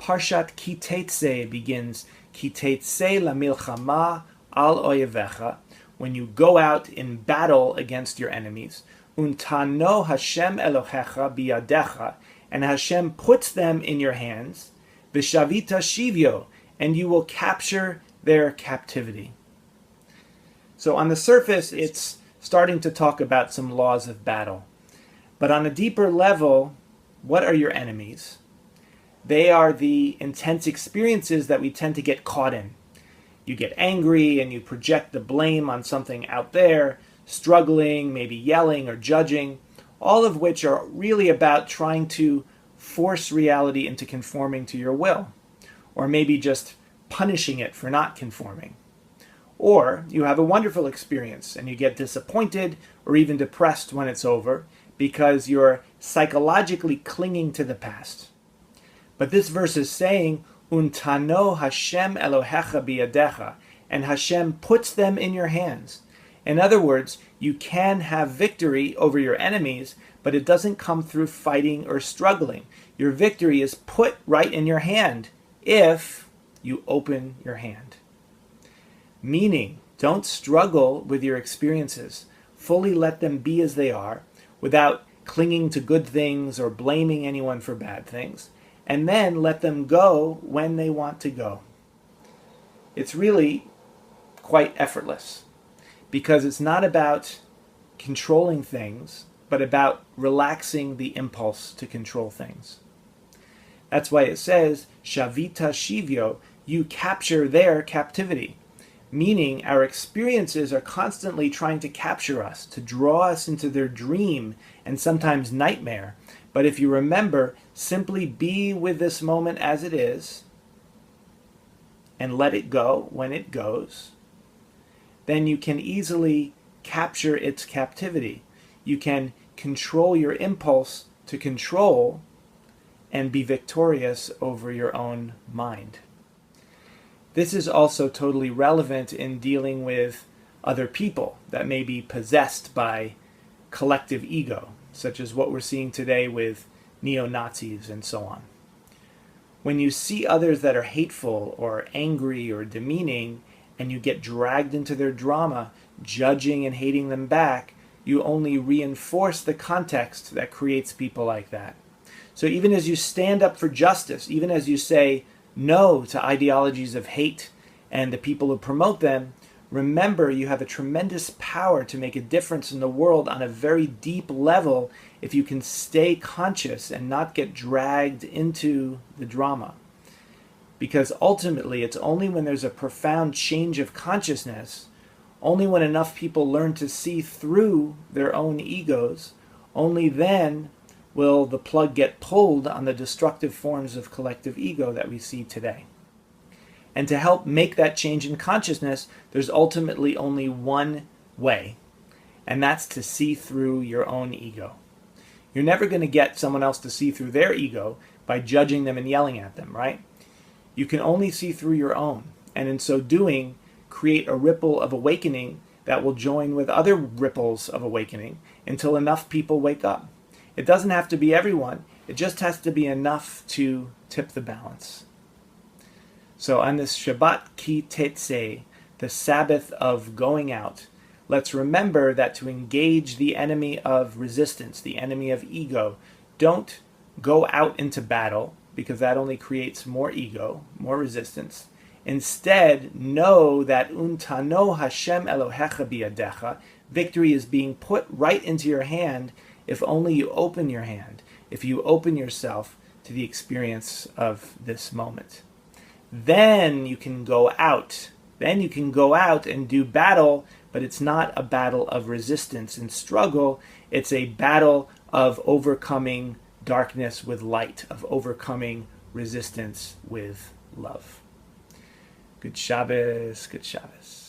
Parshat Ki Teitzei begins, Ki Teitzei lamilchama al oyevecha, when you go out in battle against your enemies. Untano Hashem Elohecha biyadecha, and Hashem puts them in your hands. V'shavita shivyo, and you will capture their captivity. So on the surface, it's starting to talk about some laws of battle. But on a deeper level, what are your enemies? They are the intense experiences that we tend to get caught in. You get angry and you project the blame on something out there, struggling, maybe yelling or judging, all of which are really about trying to force reality into conforming to your will, or maybe just punishing it for not conforming. Or you have a wonderful experience and you get disappointed or even depressed when it's over because you're psychologically clinging to the past. But this verse is saying, Untano Hashem Elohecha biyadecha, and Hashem puts them in your hands. In other words, you can have victory over your enemies, but it doesn't come through fighting or struggling. Your victory is put right in your hand if you open your hand. Meaning, don't struggle with your experiences. Fully let them be as they are, without clinging to good things or blaming anyone for bad things. And then let them go when they want to go. It's really quite effortless, because it's not about controlling things, but about relaxing the impulse to control things. That's why it says, Shavita shivyo, you capture their captivity. Meaning our experiences are constantly trying to capture us, to draw us into their dream and sometimes nightmare. But if you remember, simply be with this moment as it is and let it go when it goes, then you can easily capture its captivity. You can control your impulse to control and be victorious over your own mind. This is also totally relevant in dealing with other people that may be possessed by collective ego, such as what we're seeing today with neo-Nazis and so on. When you see others that are hateful or angry or demeaning, and you get dragged into their drama, judging and hating them back, you only reinforce the context that creates people like that. So even as you stand up for justice, even as you say no to ideologies of hate and the people who promote them, remember you have a tremendous power to make a difference in the world on a very deep level if you can stay conscious and not get dragged into the drama. Because ultimately it's only when there's a profound change of consciousness, only when enough people learn to see through their own egos, only then will the plug get pulled on the destructive forms of collective ego that we see today. And to help make that change in consciousness, there's ultimately only one way, and that's to see through your own ego. You're never going to get someone else to see through their ego by judging them and yelling at them, right? You can only see through your own, and in so doing, create a ripple of awakening that will join with other ripples of awakening until enough people wake up. It doesn't have to be everyone. It just has to be enough to tip the balance. So on this Shabbat Ki Teitzei, the Sabbath of going out, let's remember that to engage the enemy of resistance, the enemy of ego, don't go out into battle, because that only creates more ego, more resistance. Instead, know that Untano Hashem Elohecha biyadecha, victory is being put right into your hand if only you open your hand, if you open yourself to the experience of this moment. Then you can go out. Then you can go out and do battle, but it's not a battle of resistance and struggle. It's a battle of overcoming darkness with light, of overcoming resistance with love. Good Shabbos, good Shabbos.